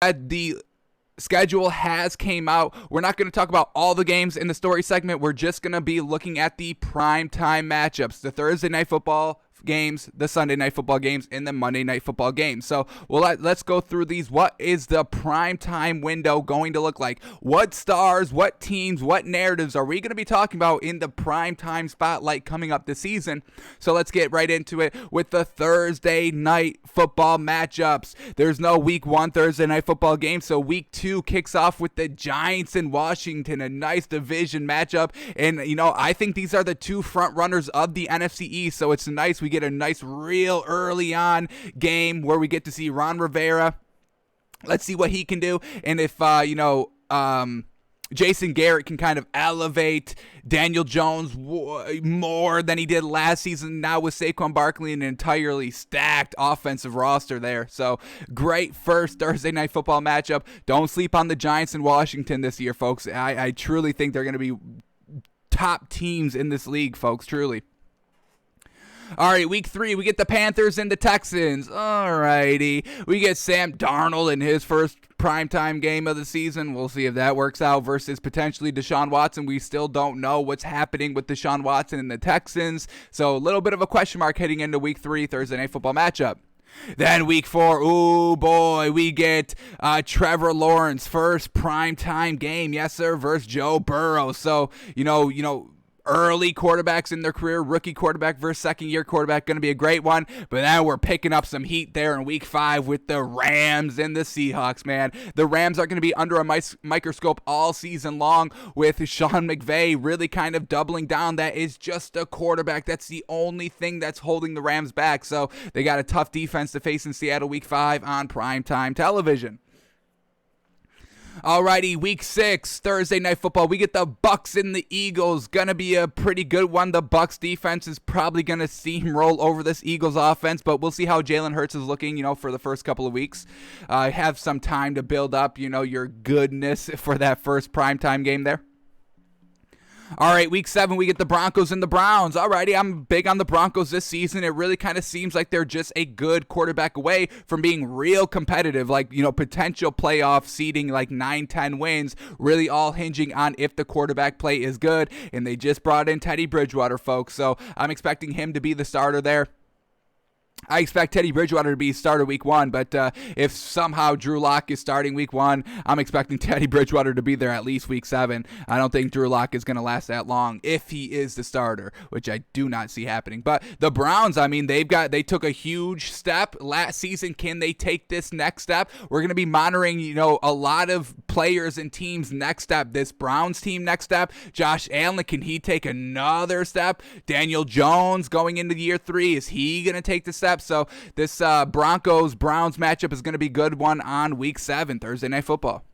The schedule has came out. We're not going to talk about all the games in the story segment. We're just going to be looking at the prime time matchups, the Thursday night football games, the Sunday night football games, and the Monday night football games. So let's go through these. What is the prime time window going to look like? What stars, what teams, what narratives are we going to be talking about in the prime time spotlight coming up this season? So let's get right into it with the Thursday night football matchups. There's no week 1 Thursday night football game, so week 2 kicks off with the Giants in Washington, a nice division matchup. And I think these are the two front runners of the NFC East, so it's nice we get a nice real early on game where we get to see Ron Rivera. Let's see what he can do, and if Jason Garrett can kind of elevate Daniel Jones more than he did last season. Now with Saquon Barkley and an entirely stacked offensive roster there. So great first Thursday night football matchup. Don't sleep on the Giants in Washington this year, folks. I truly think they're going to be top teams in this league, folks, truly. All right, week 3, we get the Panthers and the Texans. All righty. We get Sam Darnold in his first primetime game of the season. We'll see if that works out versus potentially Deshaun Watson. We still don't know what's happening with Deshaun Watson and the Texans. So a little bit of a question mark heading into week 3, Thursday night football matchup. Then week 4, ooh boy, we get Trevor Lawrence first primetime game, yes sir, versus Joe Burrow. So, early quarterbacks in their career, rookie quarterback versus second-year quarterback, going to be a great one. But now we're picking up some heat there in week 5 with the Rams and the Seahawks, man. The Rams are going to be under a microscope all season long with Sean McVay really kind of doubling down. That is just a quarterback. That's the only thing that's holding the Rams back. So they got a tough defense to face in Seattle week 5 on primetime television. Alrighty, week 6, Thursday night football. We get the Bucks and the Eagles. Gonna be a pretty good one. The Bucks defense is probably gonna steamroll over this Eagles offense, but we'll see how Jalen Hurts is looking, for the first couple of weeks. Have some time to build up, your goodness for that first primetime game there. All right, week 7, we get the Broncos and the Browns. Alrighty, I'm big on the Broncos this season. It really kind of seems like they're just a good quarterback away from being real competitive, like, potential playoff seeding, like 9-10 wins, really all hinging on if the quarterback play is good. And they just brought in Teddy Bridgewater, folks, so I'm expecting him to be the starter there. I expect Teddy Bridgewater to be starter week 1, but if somehow Drew Lock is starting week 1, I'm expecting Teddy Bridgewater to be there at least week 7. I don't think Drew Lock is going to last that long if he is the starter, which I do not see happening. But the Browns, they took a huge step last season. Can they take this next step? We're going to be monitoring, a lot of players and teams next step. This Browns team next step. Josh Allen, can he take another step? Daniel Jones going into year 3, is he going to take the step? So this Broncos-Browns matchup is going to be a good one on week 7, Thursday night football.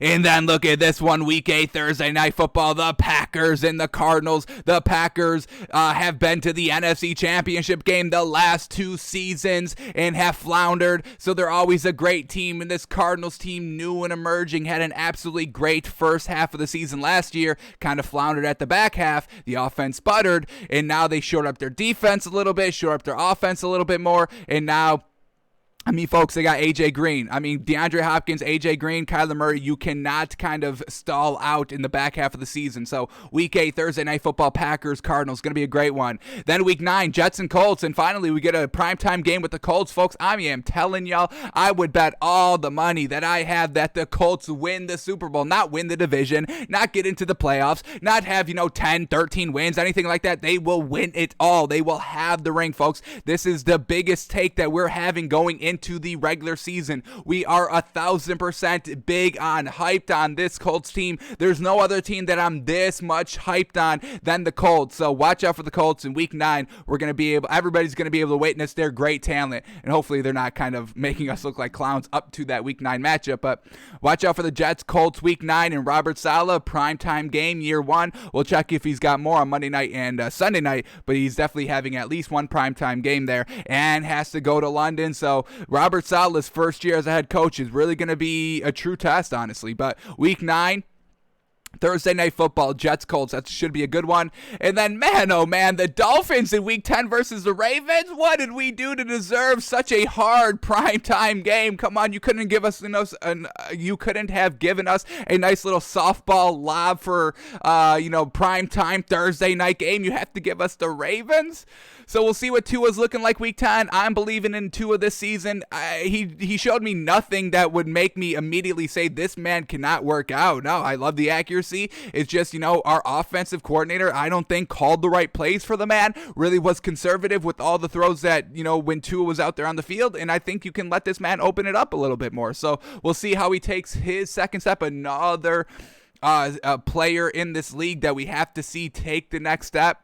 And then look at this one, week 8, Thursday night football, the Packers and the Cardinals. The Packers have been to the NFC Championship game the last 2 seasons and have floundered, so they're always a great team. And this Cardinals team, new and emerging, had an absolutely great first half of the season last year, kind of floundered at the back half. The offense sputtered, and now they shored up their defense a little bit, shored up their offense a little bit more, and now folks, they got A.J. Green. DeAndre Hopkins, A.J. Green, Kyler Murray. You cannot kind of stall out in the back half of the season. So week 8, Thursday night football, Packers, Cardinals, going to be a great one. Then week 9, Jets and Colts. And finally, we get a primetime game with the Colts, folks. I am telling y'all, I would bet all the money that I have that the Colts win the Super Bowl, not win the division, not get into the playoffs, not have, 10, 13 wins, anything like that. They will win it all. They will have the ring, folks. This is the biggest take that we're having going into the regular season. We are 1,000% big on, hyped on this Colts team. There's no other team that I'm this much hyped on than the Colts. So watch out for the Colts in week 9. Everybody's going to be able to witness their great talent, and hopefully they're not kind of making us look like clowns up to that week 9 matchup. But watch out for the Jets, Colts week 9, and Robert Saleh, primetime game, year 1. We'll check if he's got more on Monday night and Sunday night, but he's definitely having at least one primetime game there and has to go to London. So Robert Saleh's first year as a head coach is really going to be a true test, honestly. But week 9, Thursday Night Football, Jets, Colts. That should be a good one. And then, man, oh man, the Dolphins in Week 10 versus the Ravens. What did we do to deserve such a hard primetime game? Come on, you couldn't have given us a nice little softball lob for, primetime Thursday night game. You have to give us the Ravens. So we'll see what Tua's looking like Week 10. I'm believing in Tua this season. He showed me nothing that would make me immediately say this man cannot work out. No, I love the accuracy. It's just, our offensive coordinator, I don't think called the right plays for the man. Really was conservative with all the throws that, when Tua was out there on the field. And I think you can let this man open it up a little bit more. So we'll see how he takes his second step. Another player in this league that we have to see take the next step.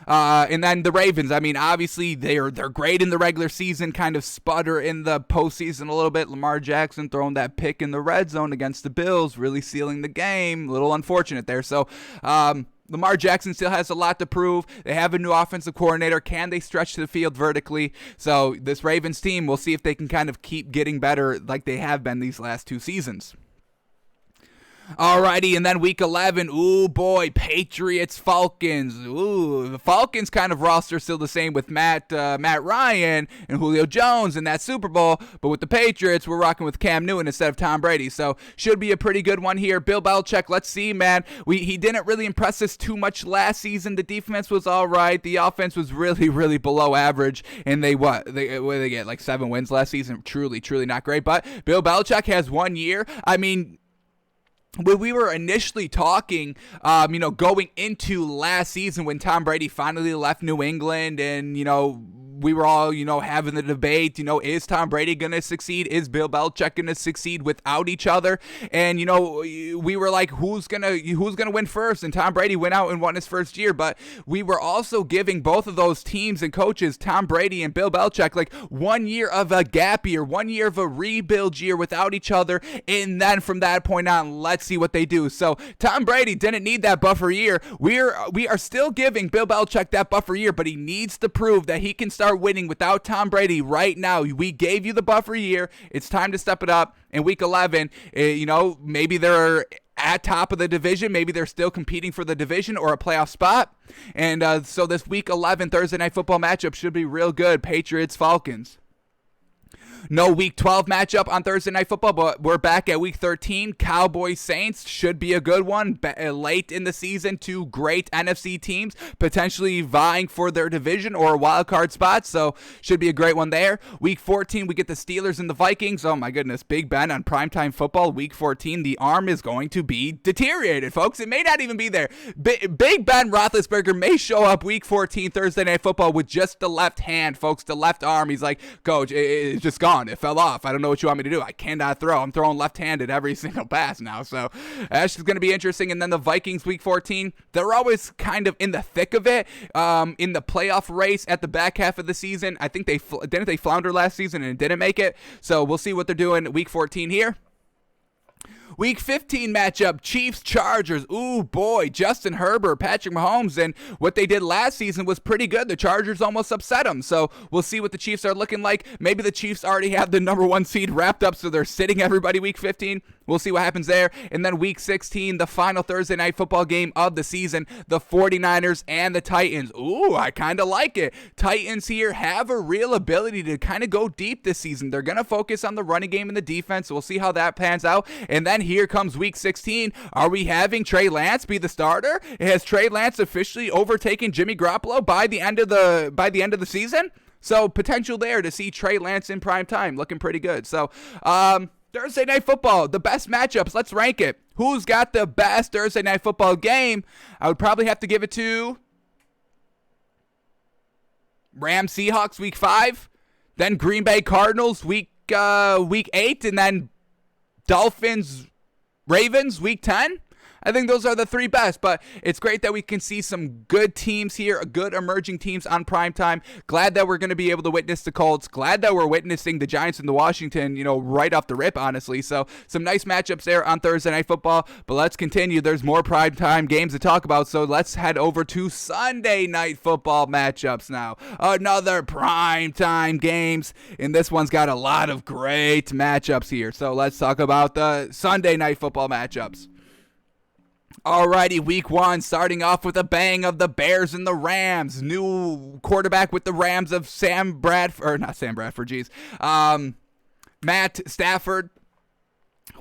And then the Ravens, obviously they're great in the regular season, kind of sputter in the postseason a little bit. Lamar Jackson throwing that pick in the red zone against the Bills, really sealing the game. A little unfortunate there. So Lamar Jackson still has a lot to prove. They have a new offensive coordinator. Can they stretch the field vertically? So this Ravens team, we'll see if they can kind of keep getting better like they have been these last two seasons. Alrighty, and then Week 11, ooh boy, Patriots, Falcons. Ooh, the Falcons kind of roster still the same with Matt Ryan and Julio Jones in that Super Bowl, but with the Patriots, we're rocking with Cam Newton instead of Tom Brady, so should be a pretty good one here. Bill Belichick, let's see, man. He didn't really impress us too much last season. The defense was all right. The offense was really, really below average, and what did they get, like 7 wins last season? Truly, truly not great, but Bill Belichick has 1 year. When we were initially talking, going into last season when Tom Brady finally left New England and, we were all, having the debate, is Tom Brady going to succeed? Is Bill Belichick going to succeed without each other? And, we were like, who's going to win first? And Tom Brady went out and won his first year. But we were also giving both of those teams and coaches, Tom Brady and Bill Belichick, like 1 year of a gap year, 1 year of a rebuild year without each other. And then from that point on, let's see what they do. So Tom Brady didn't need that buffer year. We are still giving Bill Belichick that buffer year, but he needs to prove that he can start winning without Tom Brady right now. We gave you the buffer year. It's time to step it up. In Week 11, maybe they're at top of the division. Maybe they're still competing for the division or a playoff spot. And so this Week 11 Thursday Night Football matchup should be real good. Patriots, Falcons. No Week 12 matchup on Thursday Night Football, but we're back at Week 13. Cowboys, Saints should be a good one. Late in the season, two great NFC teams potentially vying for their division or a wild card spot, so should be a great one there. Week 14, we get the Steelers and the Vikings. Oh my goodness, Big Ben on Primetime Football, Week 14. The arm is going to be deteriorated, folks. It may not even be there. Big Ben Roethlisberger may show up Week 14 Thursday Night Football with just the left hand, folks, the left arm. He's like, Coach, it's just gone. It fell off. I don't know what you want me to do. I cannot throw. I'm throwing left-handed every single pass now. So that's just going to be interesting. And then the Vikings Week 14, they're always kind of in the thick of it, in the playoff race at the back half of the season. I think didn't they flounder last season and didn't make it. So we'll see what they're doing Week 14 here. Week 15 matchup, Chiefs-Chargers. Ooh, boy, Justin Herbert, Patrick Mahomes, and what they did last season was pretty good. The Chargers almost upset them, so we'll see what the Chiefs are looking like. Maybe the Chiefs already have the number 1 seed wrapped up, so they're sitting everybody Week 15. We'll see what happens there. And then Week 16, the final Thursday Night Football game of the season, the 49ers and the Titans. Ooh, I kind of like it. Titans here have a real ability to kind of go deep this season. They're going to focus on the running game and the defense. We'll see how that pans out. And then here comes Week 16. Are we having Trey Lance be the starter? Has Trey Lance officially overtaken Jimmy Garoppolo by the end of the season? So potential there to see Trey Lance in prime time, looking pretty good. So Thursday Night Football, the best matchups. Let's rank it. Who's got the best Thursday Night Football game? I would probably have to give it to Rams Seahawks Week 5, then Green Bay Cardinals Week 8, and then Dolphins Ravens Week 10. I think those are the 3 best, but it's great that we can see some good teams here, good emerging teams on primetime. Glad that we're going to be able to witness the Colts. Glad that we're witnessing the Giants and the Washington, right off the rip, honestly. So some nice matchups there on Thursday Night Football, but let's continue. There's more primetime games to talk about, so let's head over to Sunday Night Football matchups now. Another primetime games, and this one's got a lot of great matchups here. So let's talk about the Sunday Night Football matchups. Alrighty, week 1, starting off with a bang of the Bears and the Rams. New quarterback with the Rams of Matt Stafford.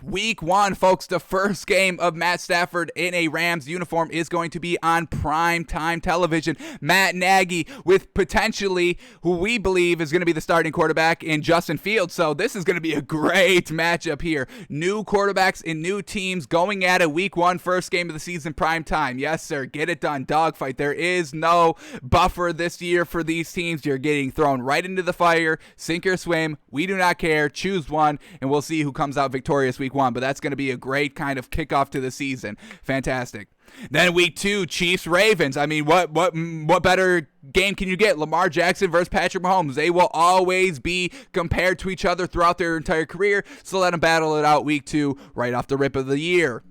Week 1, folks, the first game of Matt Stafford in a Rams uniform is going to be on Primetime television. Matt Nagy with potentially who we believe is going to be the starting quarterback in Justin Fields. So this is going to be a great matchup here. New quarterbacks and new teams going at it. Week 1, first game of the season, Primetime. Yes, sir. Get it done. Dogfight. There is no buffer this year for these teams. You're getting thrown right into the fire. Sink or swim. We do not care. Choose one, and we'll see who comes out victorious week 1, but that's going to be a great kind of kickoff to the season. Fantastic. Then week 2, Chiefs Ravens. I mean, what better game can you get? Lamar Jackson versus Patrick Mahomes. They will always be compared to each other throughout their entire career, so let them battle it out week 2 right off the rip of the year.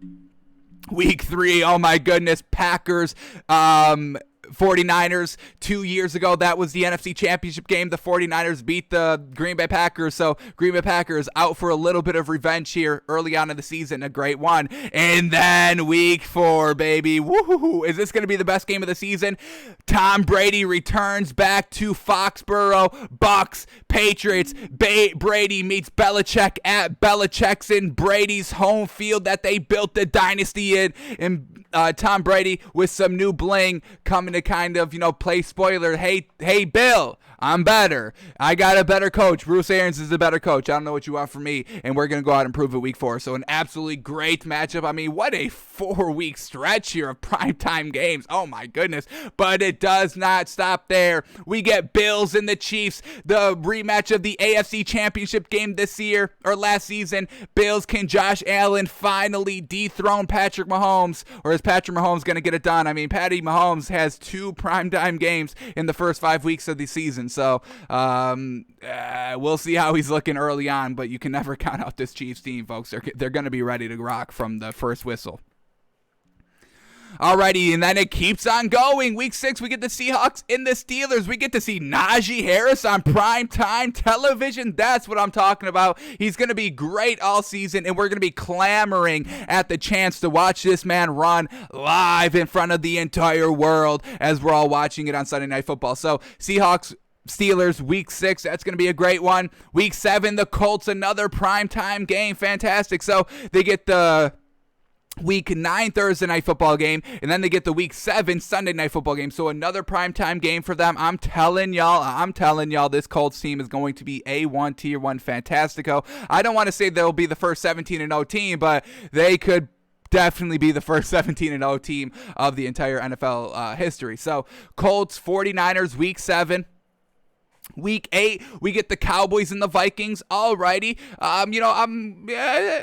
Week 3, oh my goodness, Packers 49ers 2 years ago. That was the NFC Championship game. The 49ers beat the Green Bay Packers, so Green Bay Packers out for a little bit of revenge here early on in the season. A great one. And then week 4, baby. Woohoo! Is this going to be the best game of the season? Tom Brady returns back to Foxborough. Bucks, Patriots. Brady meets Belichick at Belichick's in Brady's home field that they built the dynasty in. And Tom Brady with some new bling coming to kind of, play spoiler. Hey, Bill, I'm better. I got a better coach. Bruce Arians is a better coach. I don't know what you want from me, and we're going to go out and prove it week 4. So an absolutely great matchup. I mean, what a 4-week stretch here of primetime games. Oh, my goodness. But it does not stop there. We get Bills and the Chiefs, the rematch of the AFC Championship game this year, or last season. Bills, can Josh Allen finally dethrone Patrick Mahomes, or is Patrick Mahomes going to get it done? I mean, Patty Mahomes has 2 primetime games in the first 5 weeks of the season. So we'll see how he's looking early on, but you can never count out this Chiefs team, folks. They're going to be ready to rock from the first whistle. Alrighty, and then it keeps on going. Week 6, we get the Seahawks and the Steelers. We get to see Najee Harris on primetime television. That's what I'm talking about. He's going to be great all season, and we're going to be clamoring at the chance to watch this man run live in front of the entire world as we're all watching it on Sunday Night Football. So, Seahawks, Steelers, week 6, that's going to be a great one. Week 7, the Colts, another primetime game. Fantastic. So, they get the Week 9 Thursday Night Football game, and then they get the Week 7 Sunday Night Football game. So another primetime game for them. I'm telling y'all, this Colts team is going to be A1, Tier 1, fantastico. I don't want to say they'll be the first 17-0 team, but they could definitely be the first 17-0 team of the entire NFL history. So Colts, 49ers, Week 7. Week 8, we get the Cowboys and the Vikings. Alrighty,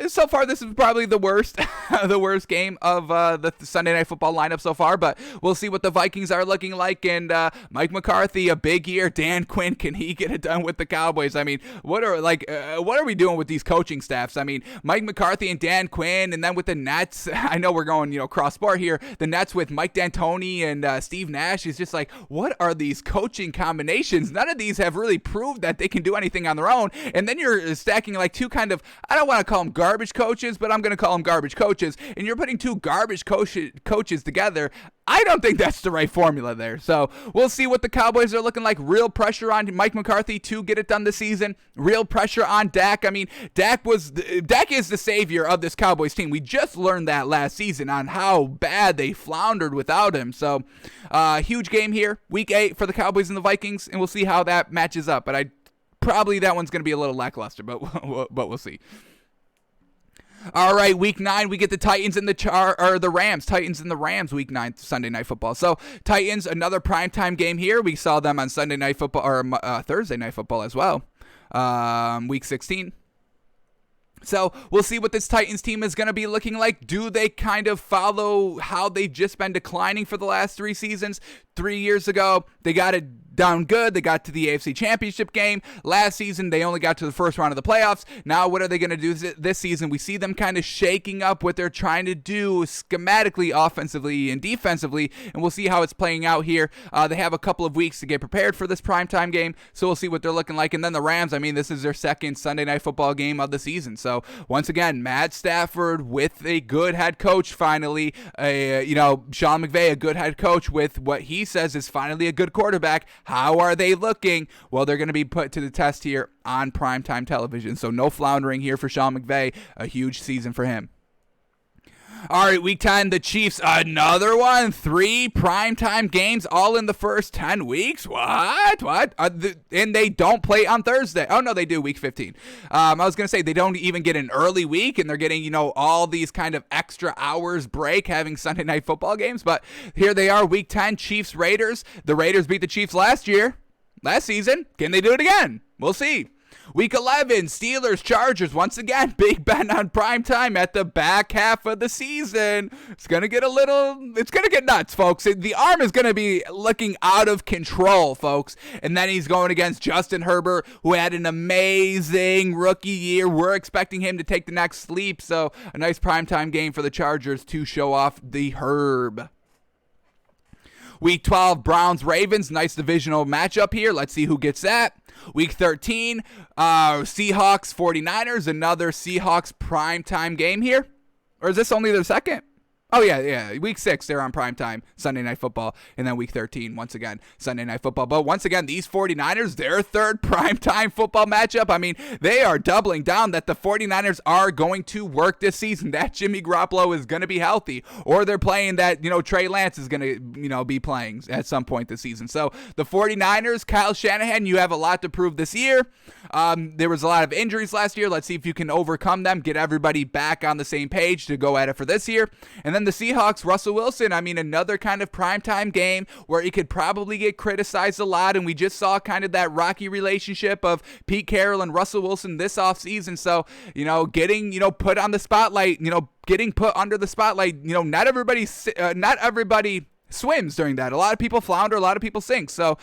so far this is probably the worst, the worst game of the Sunday Night Football lineup so far. But we'll see what the Vikings are looking like. And Mike McCarthy, a big year. Dan Quinn, can he get it done with the Cowboys? I mean, what are we doing with these coaching staffs? I mean, Mike McCarthy and Dan Quinn, and then with the Nets. I know we're going cross sport here. The Nets with Mike D'Antoni and Steve Nash is just like, what are these coaching combinations? None of these have really proved that they can do anything on their own, and then you're stacking like two kind of, I don't want to call them garbage coaches, but I'm going to call them garbage coaches, and you're putting two garbage coaches together. I don't think that's the right formula there. So we'll see what the Cowboys are looking like. Real pressure on Mike McCarthy to get it done this season. Real pressure on Dak. I mean, Dak is the savior of this Cowboys team. We just learned that last season on how bad they floundered without him. So huge game here, Week 8 for the Cowboys and the Vikings, and we'll see how that matches up. But that one's going to be a little lackluster, but we'll see. All right, Week 9, we get the Titans and the Rams. Titans and the Rams, Week 9, Sunday Night Football. So, Titans, another primetime game here. We saw them on Sunday Night Football, or Thursday Night Football as well, Week 16. So, we'll see what this Titans team is going to be looking like. Do they kind of follow how they've just been declining for the last 3 seasons? 3 years ago, they got it down good. They got to the AFC Championship game. Last season, they only got to the first round of the playoffs. Now, what are they going to do this season? We see them kind of shaking up what they're trying to do schematically, offensively, and defensively, and we'll see how it's playing out here. They have a couple of weeks to get prepared for this primetime game, so we'll see what they're looking like. And then the Rams, I mean, this is their second Sunday Night Football game of the season. So, once again, Matt Stafford with a good head coach finally. Sean McVay, a good head coach with what he says is finally a good quarterback. How are they looking? Well, they're going to be put to the test here on primetime television. So no floundering here for Sean McVay. A huge season for him. All right, week 10, the Chiefs, another one. 3 primetime games all in the first 10 weeks. What? And they don't play on Thursday. Oh, no, they do, week 15. I was going to say they don't even get an early week, and they're getting, all these kind of extra hours break having Sunday Night Football games. But here they are, week 10, Chiefs-Raiders. The Raiders beat the Chiefs last season. Can they do it again? We'll see. Week 11, Steelers, Chargers. Once again, Big Ben on primetime at the back half of the season. It's going to get nuts, folks. The arm is going to be looking out of control, folks. And then he's going against Justin Herbert, who had an amazing rookie year. We're expecting him to take the next leap. So a nice primetime game for the Chargers to show off the Herb. Week 12, Browns-Ravens. Nice divisional matchup here. Let's see who gets that. Week 13, Seahawks-49ers. Another Seahawks primetime game here. Or is this only their second? Oh, yeah. Week 6, they're on primetime, Sunday Night Football. And then Week 13, once again, Sunday Night Football. But once again, these 49ers, their third primetime football matchup. I mean, they are doubling down that the 49ers are going to work this season. That Jimmy Garoppolo is going to be healthy. Or they're playing that, Trey Lance is going to, be playing at some point this season. So the 49ers, Kyle Shanahan, you have a lot to prove this year. There was a lot of injuries last year. Let's see if you can overcome them, get everybody back on the same page to go at it for this year. And then the Seahawks, Russell Wilson, I mean, another kind of primetime game where he could probably get criticized a lot, and we just saw kind of that rocky relationship of Pete Carroll and Russell Wilson this offseason. So, getting, put on the spotlight, getting put under the spotlight, not everybody swims during that. A lot of people flounder, a lot of people sink. So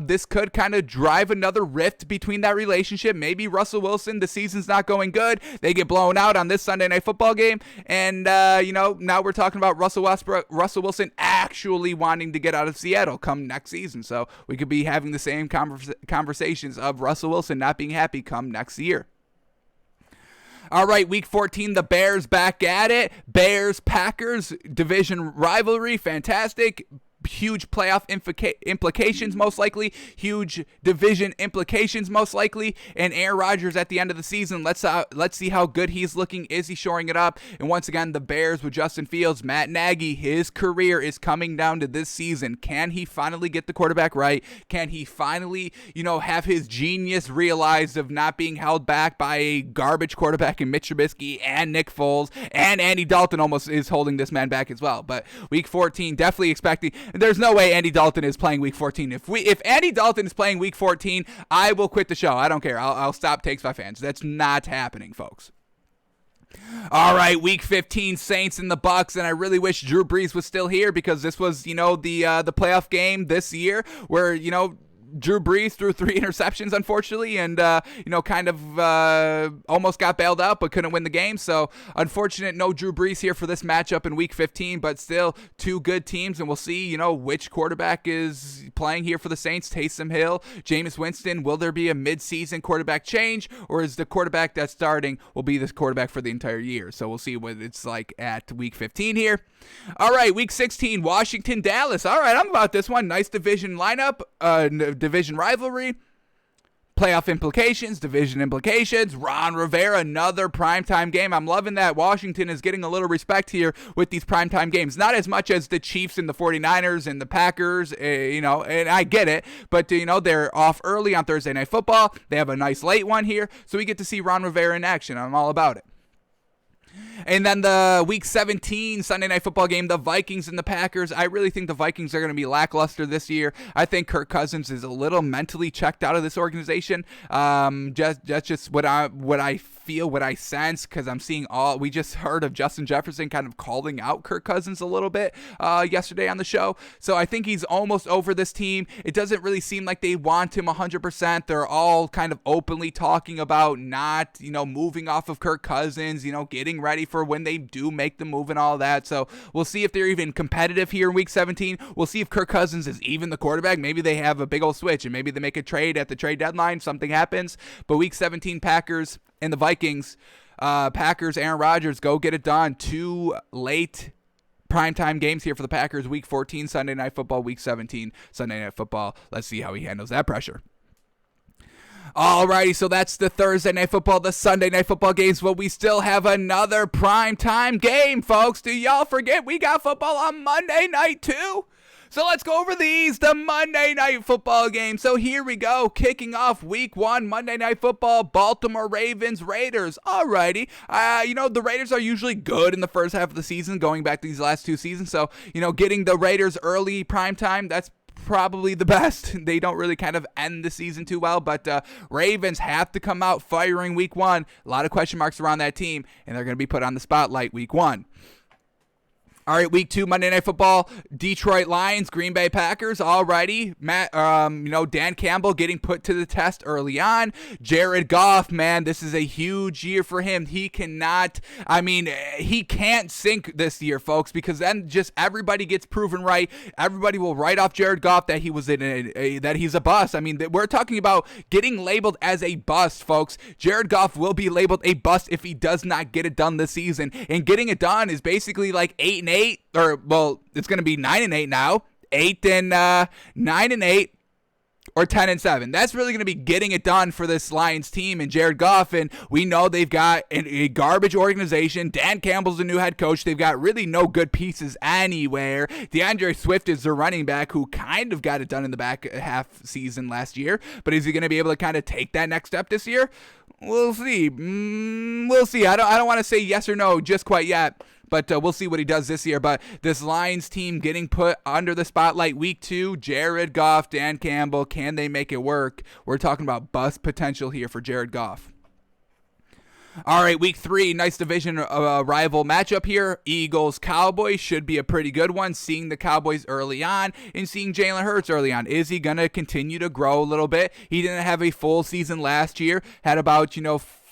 this could kind of drive another rift between that relationship. Maybe Russell Wilson, the season's not going good. They get blown out on this Sunday Night Football game. And, now we're talking about Russell Wilson actually wanting to get out of Seattle come next season. So we could be having the same conversations of Russell Wilson not being happy come next year. All right, week 14, the Bears back at it. Bears-Packers division rivalry, fantastic. Huge playoff implications, most likely. Huge division implications, most likely. And Aaron Rodgers at the end of the season, let's see how good he's looking. Is he shoring it up? And once again, the Bears with Justin Fields, Matt Nagy, his career is coming down to this season. Can he finally get the quarterback right? Can he finally, have his genius realized of not being held back by a garbage quarterback in Mitch Trubisky and Nick Foles, and Andy Dalton almost is holding this man back as well. But week 14, definitely expecting. There's no way Andy Dalton is playing week 14. If Andy Dalton is playing week 14, I will quit the show. I don't care. I'll stop Takes by Fans. That's not happening, folks. All right, week 15, Saints and the Bucks, and I really wish Drew Brees was still here because this was, the playoff game this year where, Drew Brees threw 3 interceptions, unfortunately, and, almost got bailed out but couldn't win the game. So, unfortunate, no Drew Brees here for this matchup in Week 15, but still 2 good teams, and we'll see, which quarterback is playing here for the Saints. Taysom Hill, Jameis Winston. Will there be a mid-season quarterback change, or is the quarterback that's starting will be this quarterback for the entire year? So, we'll see what it's like at Week 15 here. All right, Week 16, Washington, Dallas. All right, I'm about this one. Nice division lineup, division rivalry, playoff implications, division implications. Ron Rivera, another primetime game. I'm loving that Washington is getting a little respect here with these primetime games. Not as much as the Chiefs and the 49ers and the Packers, and I get it, but, they're off early on Thursday Night Football. They have a nice late one here, so we get to see Ron Rivera in action. I'm all about it. And then the Week 17 Sunday Night Football game, the Vikings and the Packers. I really think the Vikings are going to be lackluster this year. I think Kirk Cousins is a little mentally checked out of this organization. That's just what I feel, what I sense, because I'm seeing we just heard of Justin Jefferson kind of calling out Kirk Cousins a little bit yesterday on the show. So I think he's almost over this team. It doesn't really seem like they want him 100%. They're all kind of openly talking about not, moving off of Kirk Cousins, getting ready for when they do make the move and all that. So we'll see if they're even competitive here in Week 17. We'll see if Kirk Cousins is even the quarterback. Maybe they have a big old switch and maybe they make a trade at the trade deadline. Something happens. But Week 17 Packers and the Vikings, Packers, Aaron Rodgers, go get it done. 2 late primetime games here for the Packers. Week 14 Sunday Night Football, Week 17 Sunday Night Football. Let's see how he handles that pressure. Alrighty, so that's the Thursday Night Football, the Sunday Night Football games, but we still have another primetime game, folks. Do y'all forget we got football on Monday night too? So let's go over these, the Monday Night Football game. So here we go, kicking off Week 1, Monday Night Football, Baltimore Ravens, Raiders. Alrighty, the Raiders are usually good in the first half of the season, going back to these last 2 seasons. So, getting the Raiders early primetime, that's probably the best. They don't really kind of end the season too well, but Ravens have to come out firing Week 1. A lot of question marks around that team, and they're going to be put on the spotlight Week 1. All right, Week 2, Monday Night Football, Detroit Lions, Green Bay Packers. Alrighty, Dan Campbell getting put to the test early on. Jared Goff, man, this is a huge year for him. He can't sink this year, folks, because then just everybody gets proven right. Everybody will write off Jared Goff that he was that he's a bust. I mean, we're talking about getting labeled as a bust, folks. Jared Goff will be labeled a bust if he does not get it done this season, and getting it done is basically like 8-8. It's going to be 9-8 now. 9-8, or 10-7. That's really going to be getting it done for this Lions team and Jared Goff. And we know they've got a garbage organization. Dan Campbell's the new head coach. They've got really no good pieces anywhere. DeAndre Swift is the running back who kind of got it done in the back half season last year. But is he going to be able to kind of take that next step this year? We'll see. We'll see. I don't want to say yes or no just quite yet. But we'll see what he does this year. But this Lions team getting put under the spotlight Week 2, Jared Goff, Dan Campbell, can they make it work? We're talking about bust potential here for Jared Goff. All right, Week 3, nice division rival matchup here. Eagles-Cowboys should be a pretty good one. Seeing the Cowboys early on and seeing Jalen Hurts early on. Is he going to continue to grow a little bit? He didn't have a full season last year. Had about,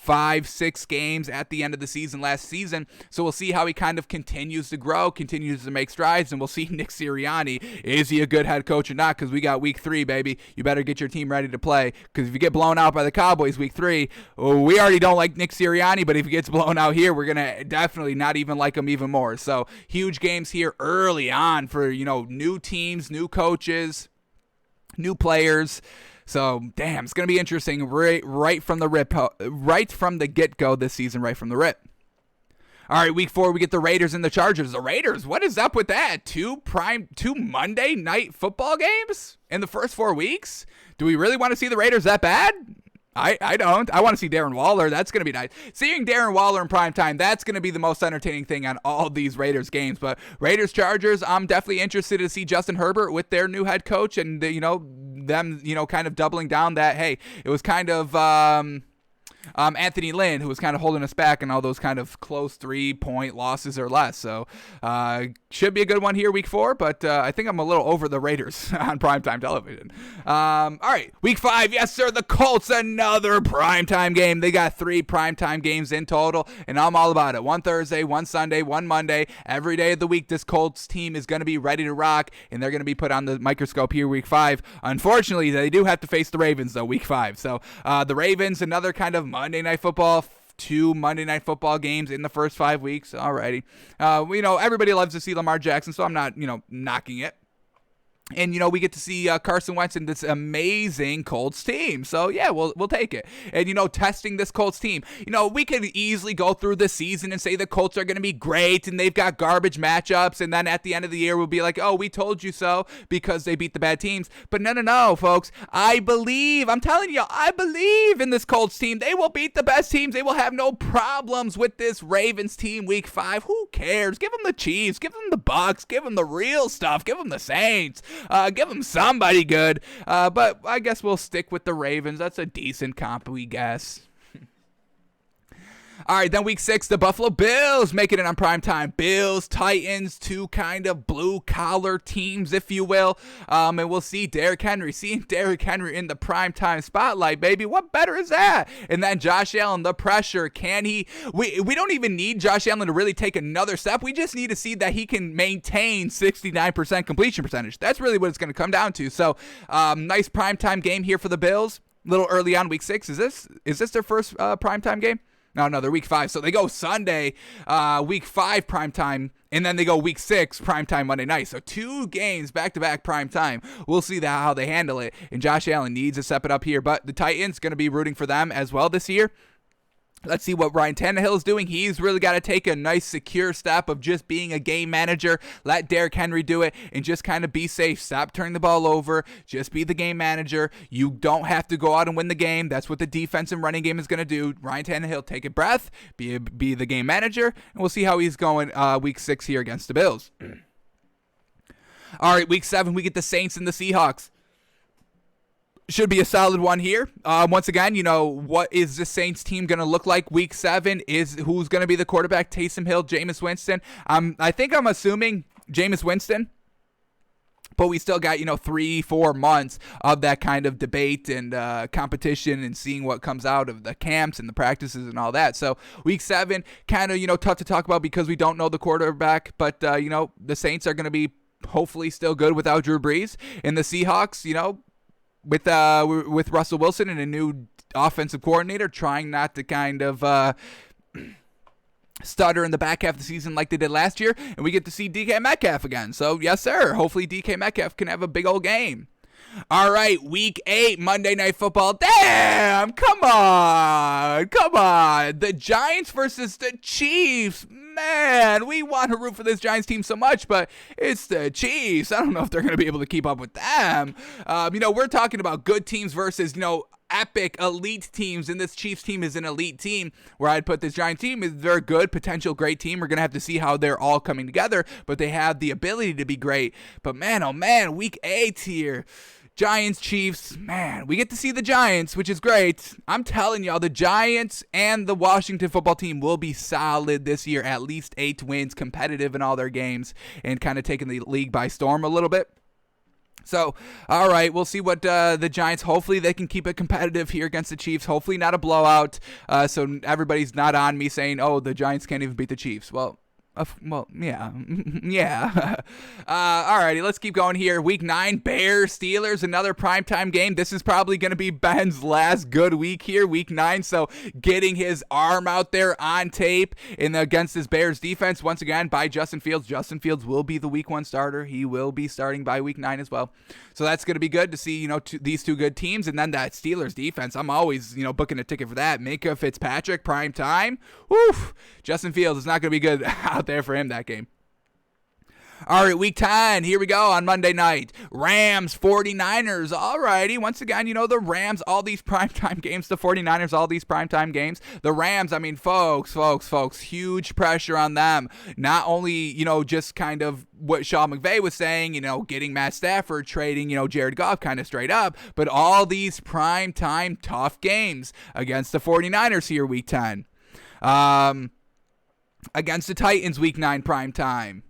5-6 games at the end of the season last season. So we'll see how he kind of continues to grow, continues to make strides, and we'll see Nick Sirianni. Is he a good head coach or not? Because we got Week 3, baby. You better get your team ready to play. Because if you get blown out by the Cowboys Week 3, we already don't like Nick Sirianni, but if he gets blown out here, we're going to definitely not even like him even more. So huge games here early on for, new teams, new coaches, new players. So, damn, it's going to be interesting right from the rip, right from the get-go this season, right from the rip. All right, Week 4, we get the Raiders and the Chargers. The Raiders, what is up with that? 2 Monday night football games in the first 4 weeks? Do we really want to see the Raiders that bad? I don't. I want to see Darren Waller. That's going to be nice. Seeing Darren Waller in primetime, that's going to be the most entertaining thing on all these Raiders games. But Raiders-Chargers, I'm definitely interested to see Justin Herbert with their new head coach and, them, kind of doubling down that, hey, it was kind of Anthony Lynn who was kind of holding us back in all those kind of close 3-point losses or less. So should be a good one here Week 4, but I think I'm a little over the Raiders on primetime television. All right, Week 5, yes sir, the Colts, another primetime game. They got 3 primetime games in total, and I'm all about it. 1 Thursday, 1 Sunday, 1 Monday. Every day of the week, this Colts team is going to be ready to rock, and they're going to be put on the microscope here Week 5. Unfortunately, they do have to face the Ravens, though, Week 5. So the Ravens, another kind of Monday Night Football, 2 Monday Night Football games in the first 5 weeks. Alrighty. Everybody loves to see Lamar Jackson, so I'm not, knocking it. And, we get to see Carson Wentz in this amazing Colts team. So, yeah, we'll take it. And, testing this Colts team. We could easily go through the season and say the Colts are going to be great and they've got garbage matchups. And then at the end of the year, we'll be like, oh, we told you so because they beat the bad teams. But no, folks. I'm telling you, I believe in this Colts team. They will beat the best teams. They will have no problems with this Ravens team week 5. Who cares? Give them the Chiefs. Give them the Bucks. Give them the real stuff. Give them the Saints. Give them somebody good. But I guess we'll stick with the Ravens. That's a decent comp, we guess. All right, then week 6, the Buffalo Bills making it on primetime. Bills, Titans, two kind of blue-collar teams, if you will. And we'll see Derrick Henry. Seeing Derrick Henry in the primetime spotlight, baby. What better is that? And then Josh Allen, the pressure. Can he? We don't even need Josh Allen to really take another step. We just need to see that he can maintain 69% completion percentage. That's really what it's going to come down to. So, nice primetime game here for the Bills. A little early on week 6. Is this their first primetime game? No, they're week 5. So they go Sunday, week 5 primetime, and then they go week 6 primetime Monday night. So 2 games back-to-back primetime. We'll see how they handle it. And Josh Allen needs to step it up here. But the Titans going to be rooting for them as well this year. Let's see what Ryan Tannehill is doing. He's really got to take a nice, secure step of just being a game manager. Let Derrick Henry do it and just kind of be safe. Stop turning the ball over. Just be the game manager. You don't have to go out and win the game. That's what the defense and running game is going to do. Ryan Tannehill, take a breath, be the game manager, and we'll see how he's going week 6 here against the Bills. All right, week 7, we get the Saints and the Seahawks. Should be a solid one here. Once again, what is the Saints team going to look like week 7? Who's going to be the quarterback? Taysom Hill, Jameis Winston. I think I'm assuming Jameis Winston. But we still got, 3-4 months of that kind of debate and competition and seeing what comes out of the camps and the practices and all that. So week 7, kind of, tough to talk about because we don't know the quarterback. But, the Saints are going to be hopefully still good without Drew Brees. And the Seahawks, with Russell Wilson and a new offensive coordinator, trying not to kind of stutter in the back half of the season like they did last year, and we get to see DK Metcalf again. So, yes, sir. Hopefully DK Metcalf can have a big old game. All right, week 8, Monday Night Football. Damn, come on. The Giants versus the Chiefs. Man, we want to root for this Giants team so much, but it's the Chiefs. I don't know if they're going to be able to keep up with them. We're talking about good teams versus, epic elite teams, and this Chiefs team is an elite team. Where I'd put this Giants team is they're a good, potential great team. We're going to have to see how they're all coming together, but they have the ability to be great. But man, oh man, week 8 here. Giants, Chiefs, man, we get to see the Giants, which is great. I'm telling y'all, the Giants and the Washington football team will be solid this year. At least 8 wins, competitive in all their games, and kind of taking the league by storm a little bit. So, all right, we'll see what the Giants, hopefully they can keep it competitive here against the Chiefs. Hopefully not a blowout, so everybody's not on me saying, oh, the Giants can't even beat the Chiefs. Well, yeah. Alrighty, let's keep going here. Week 9, Bears, Steelers, another primetime game. This is probably going to be Ben's last good week here, week 9. So getting his arm out there on tape against this Bears defense, once again, by Justin Fields. Justin Fields will be the week 1 starter. He will be starting by week 9 as well. So that's going to be good to see, these two good teams. And then that Steelers defense, I'm always, booking a ticket for that. Minka Fitzpatrick, primetime. Woof. Justin Fields is not going to be good out there for him that game. All right, week 10, here we go on Monday night. Rams, 49ers. All righty, once again, the Rams, all these primetime games. The 49ers, all these primetime games. The Rams, I mean, folks, huge pressure on them. Not only, just kind of what Sean McVay was saying, getting Matt Stafford, trading, Jared Goff kind of straight up, but all these primetime tough games against the 49ers here, week 10. Against the Titans, week 9 primetime.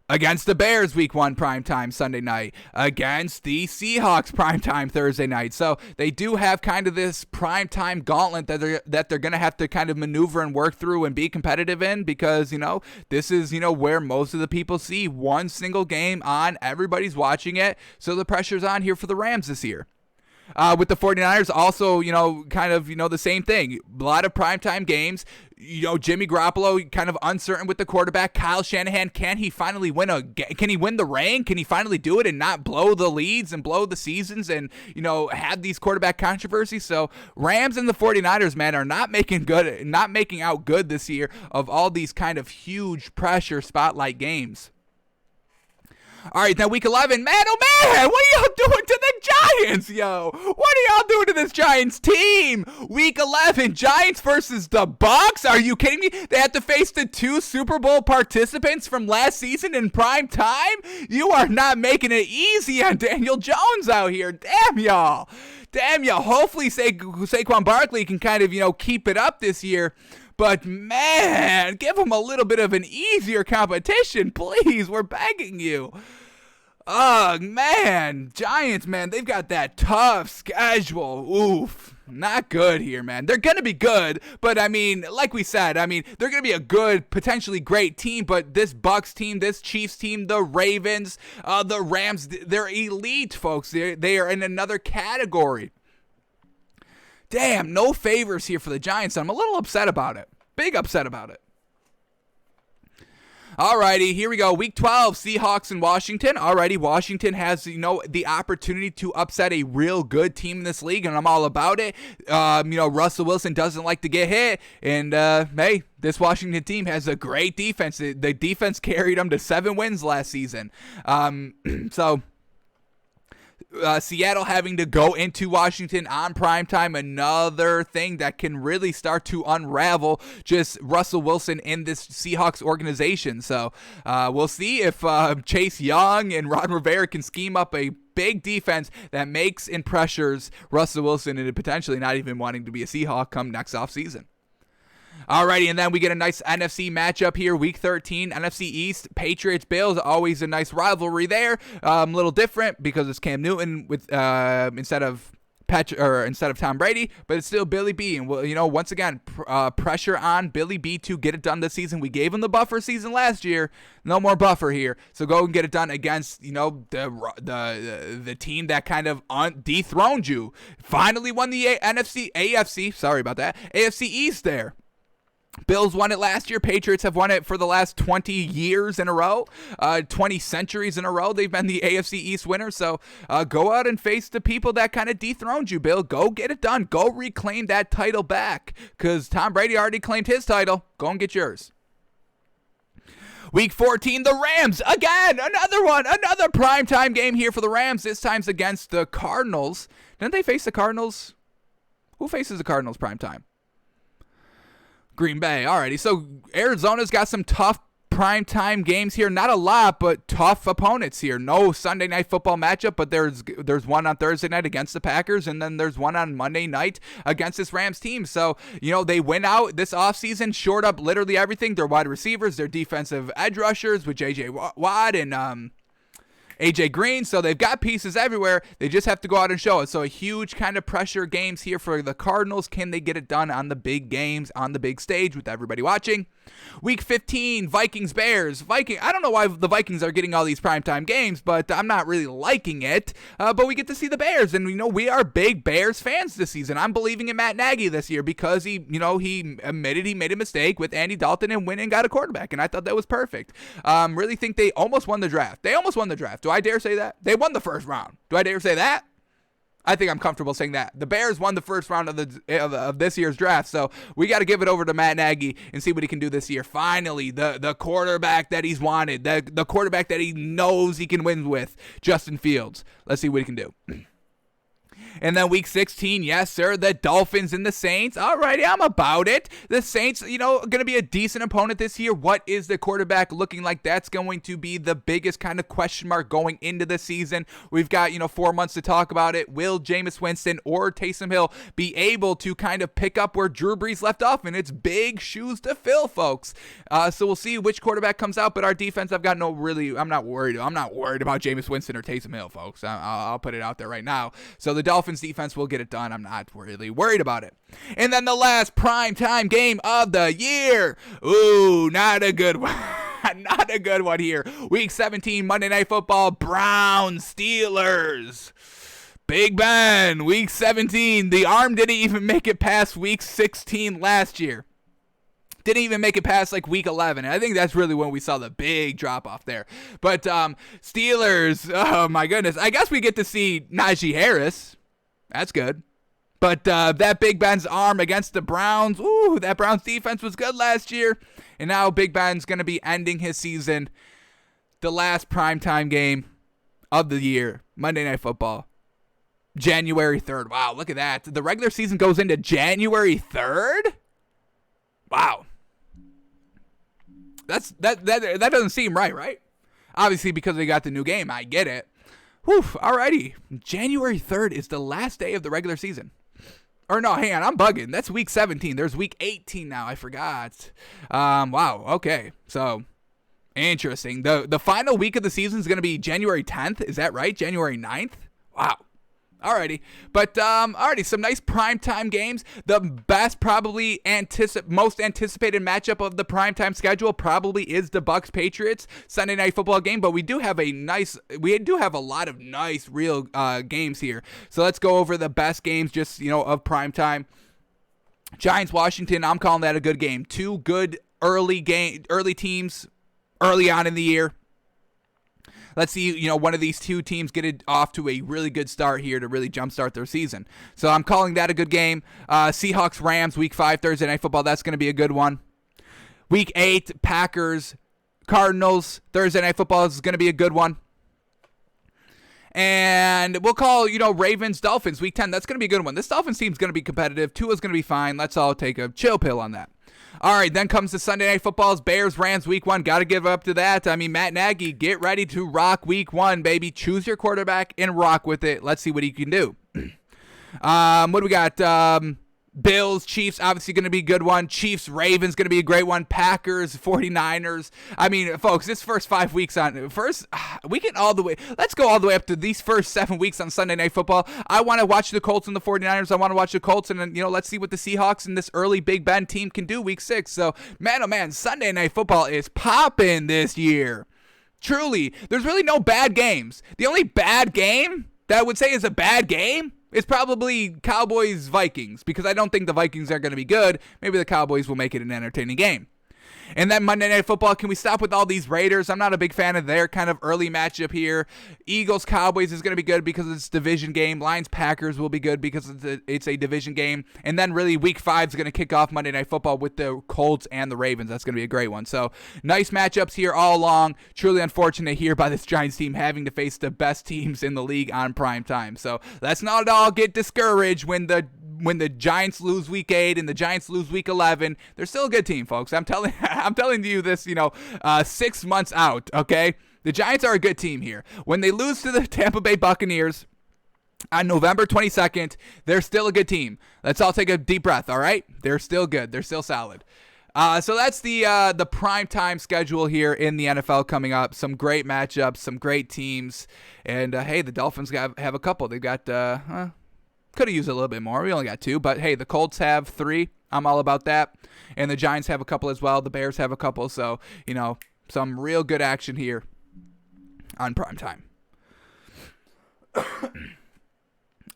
Against the Bears, week 1 primetime Sunday night. Against the Seahawks, primetime Thursday night. So they do have kind of this primetime gauntlet that they're going to have to kind of maneuver and work through and be competitive in because, this is, where most of the people see one single game on. Everybody's watching it. So the pressure's on here for the Rams this year. With the 49ers, also, kind of, the same thing. A lot of primetime games. Jimmy Garoppolo kind of uncertain with the quarterback. Kyle Shanahan, can he finally win the ring? Can he finally do it and not blow the leads and blow the seasons and, have these quarterback controversies? So Rams and the 49ers, man, are not making out good this year of all these kind of huge pressure spotlight games. All right, now week 11, man, oh man, what are y'all doing to the Giants, yo? What are y'all doing to this Giants team? Week 11, Giants versus the Bucks? Are you kidding me? They have to face the 2 Super Bowl participants from last season in prime time? You are not making it easy on Daniel Jones out here. Damn y'all. Hopefully Saquon Barkley can kind of, keep it up this year. But, man, give them a little bit of an easier competition, please. We're begging you. Oh, man. Giants, man, they've got that tough schedule. Oof. Not good here, man. They're going to be good, but, like we said, they're going to be a good, potentially great team, but this Bucks team, this Chiefs team, the Ravens, the Rams, they're elite, folks. They are in another category. Damn, no favors here for the Giants. I'm a little upset about it. Big upset about it. Alrighty, here we go. Week 12, Seahawks in Washington. Alrighty, Washington has, the opportunity to upset a real good team in this league, and I'm all about it. Russell Wilson doesn't like to get hit, and, hey, this Washington team has a great defense. The defense carried them to 7 wins last season. Seattle having to go into Washington on primetime, another thing that can really start to unravel just Russell Wilson in this Seahawks organization. So we'll see if Chase Young and Ron Rivera can scheme up a big defense that makes and pressures Russell Wilson into potentially not even wanting to be a Seahawk come next offseason. Alrighty, and then we get a nice NFC matchup here, Week 13, NFC East, Patriots-Bills, always a nice rivalry there. A little different because it's Cam Newton with instead of Tom Brady, but it's still Billy B. And once again, pressure on Billy B to get it done this season. We gave him the buffer season last year. No more buffer here. So go and get it done against the team that kind of dethroned you. Finally won the AFC East there. Bills won it last year. Patriots have won it for the last 20 years in a row, 20 centuries in a row. They've been the AFC East winner. So go out and face the people that kind of dethroned you, Bill. Go get it done. Go reclaim that title back because Tom Brady already claimed his title. Go and get yours. Week 14, the Rams. Again, another primetime game here for the Rams. This time's against the Cardinals. Didn't they face the Cardinals? Who faces the Cardinals primetime? Green Bay. Alrighty, so Arizona's got some tough primetime games here. Not a lot, but tough opponents here. No Sunday night football matchup, but there's one on Thursday night against the Packers, and then there's one on Monday night against this Rams team. So, they went out this offseason, shored up literally everything. Their wide receivers, their defensive edge rushers with J.J. Watt and AJ Green, so they've got pieces everywhere. They just have to go out and show it. So a huge kind of pressure games here for the Cardinals. Can they get it done on the big games, on the big stage with everybody watching? Week 15, Vikings-Bears. I don't know why the Vikings are getting all these primetime games, but I'm not really liking it. But we get to see the Bears, and we are big Bears fans this season. I'm believing in Matt Nagy this year because he admitted he made a mistake with Andy Dalton and went and got a quarterback, and I thought that was perfect. Really think they almost won the draft. Do I dare say that? They won the first round. Do I dare say that? I think I'm comfortable saying that. The Bears won the first round of this year's draft, so we got to give it over to Matt Nagy and see what he can do this year. Finally, the quarterback that he's wanted, the quarterback that he knows he can win with, Justin Fields. Let's see what he can do. And then week 16, yes, sir, the Dolphins and the Saints. All righty, I'm about it. The Saints, going to be a decent opponent this year. What is the quarterback looking like? That's going to be the biggest kind of question mark going into the season. We've got, 4 months to talk about it. Will Jameis Winston or Taysom Hill be able to kind of pick up where Drew Brees left off? And it's big shoes to fill, folks. So we'll see which quarterback comes out, but our defense, I'm not worried. I'm not worried about Jameis Winston or Taysom Hill, folks. I'll put it out there right now. So the Dolphins defense will get it done. I'm not really worried about it. And then the last primetime game of the year. Ooh, not a good one. Not a good one here. Week 17, Monday Night Football, Browns, Steelers. Big Ben, week 17. The arm didn't even make it past week 16 last year. Didn't even make it past like week 11. And I think that's really when we saw the big drop off there. But Steelers, oh my goodness. I guess we get to see Najee Harris. That's good. But that Big Ben's arm against the Browns, ooh, that Browns defense was good last year. And now Big Ben's going to be ending his season. The last primetime game of the year, Monday Night Football, January 3rd. Wow, look at that. The regular season goes into January 3rd? Wow. That doesn't seem right? Obviously, because they got the new game. I get it. Whew, alrighty. January 3rd is the last day of the regular season. Or no, hang on, I'm bugging. That's week 17. There's week 18 now. I forgot. Wow, okay. So, interesting. The final week of the season is going to be January 10th. Is that right? January 9th? Wow. Alrighty. But, alrighty, some nice primetime games. The best, probably, most anticipated matchup of the primetime schedule probably is the Bucs-Patriots Sunday Night Football game. But we do have a lot of nice, real games here. So let's go over the best games just, of primetime. Giants-Washington, I'm calling that a good game. Two good early teams early on in the year. Let's see, one of these two teams get it off to a really good start here to really jumpstart their season. So I'm calling that a good game. Seahawks-Rams, Week 5, Thursday Night Football. That's going to be a good one. Week 8, Packers-Cardinals, Thursday Night Football. This is going to be a good one. And we'll call, Ravens-Dolphins, Week 10. That's going to be a good one. This Dolphins team is going to be competitive. Tua's going to be fine. Let's all take a chill pill on that. All right, then comes the Sunday Night Footballs, Bears-Rams, Week 1. Got to give up to that. I mean, Matt Nagy, get ready to rock Week 1, baby. Choose your quarterback and rock with it. Let's see what he can do. What do we got? Bills, Chiefs, obviously going to be a good one. Chiefs, Ravens, going to be a great one. Packers, 49ers. I mean, folks, this first 5 weeks we can let's go all the way up to these first 7 weeks on Sunday Night Football. I want to watch the Colts and the 49ers. I want to watch the Colts, and let's see what the Seahawks and this early Big Ben team can do week 6. So, man, oh man, Sunday Night Football is popping this year. Truly, there's really no bad games. The only bad game that I would say is a bad game is probably Cowboys-Vikings, because I don't think the Vikings are going to be good. Maybe the Cowboys will make it an entertaining game. And then Monday Night Football, can we stop with all these Raiders? I'm not a big fan of their kind of early matchup here. Eagles-Cowboys is going to be good because it's a division game. Lions-Packers will be good because it's a division game. And then really Week 5 is going to kick off Monday Night Football with the Colts and the Ravens. That's going to be a great one. So nice matchups here all along. Truly unfortunate here by this Giants team having to face the best teams in the league on prime time. So let's not all get discouraged when the Giants lose Week 8 and the Giants lose Week 11. They're still a good team, folks. I'm telling you this, 6 months out, okay? The Giants are a good team here. When they lose to the Tampa Bay Buccaneers on November 22nd, they're still a good team. Let's all take a deep breath, all right? They're still good. They're still solid. So that's the primetime schedule here in the NFL coming up. Some great matchups, some great teams. And, hey, the Dolphins have a couple. They've got... could have used a little bit more. We only got 2. But, hey, the Colts have 3. I'm all about that. And the Giants have a couple as well. The Bears have a couple. So, some real good action here on primetime.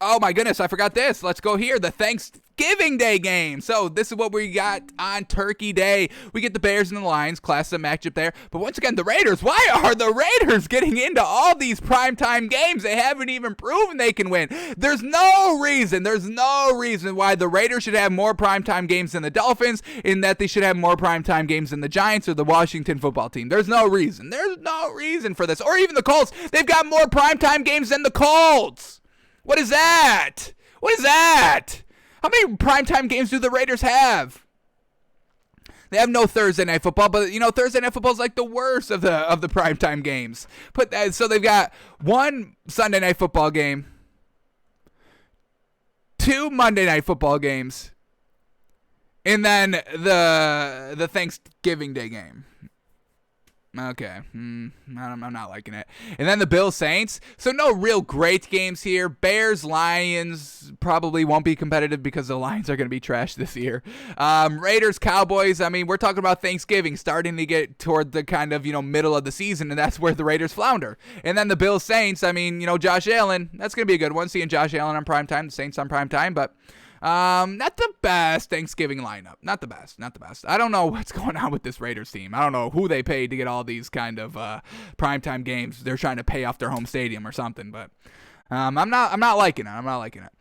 Oh, my goodness. I forgot this. Let's go here. The Thanksgiving Day game. So this is what we got on Turkey Day. We get the Bears and the Lions. Class of matchup there. But once again, the Raiders. Why are the Raiders getting into all these primetime games? They haven't even proven they can win. There's no reason why the Raiders should have more primetime games than the Dolphins, in that they should have more primetime games than the Giants or the Washington football team. There's no reason. There's no reason for this. Or even the Colts. They've got more primetime games than the Colts. What is that? What is that? How many primetime games do the Raiders have? They have no Thursday Night Football, but Thursday Night Football is like the worst of the primetime games. So they've got 1 Sunday Night Football game, 2 Monday Night Football games, and then the Thanksgiving Day game. Okay, I'm not liking it. And then the Bills Saints. So no real great games here. Bears Lions probably won't be competitive because the Lions are going to be trash this year. Raiders Cowboys. I mean, we're talking about Thanksgiving starting to get toward the kind of middle of the season, and that's where the Raiders flounder. And then the Bills Saints. I mean, Josh Allen. That's going to be a good one. Seeing Josh Allen on primetime, the Saints on primetime, but. Not the best Thanksgiving lineup. Not the best. I don't know what's going on with this Raiders team. I don't know who they paid to get all these kind of primetime games. They're trying to pay off their home stadium or something, but I'm not liking it.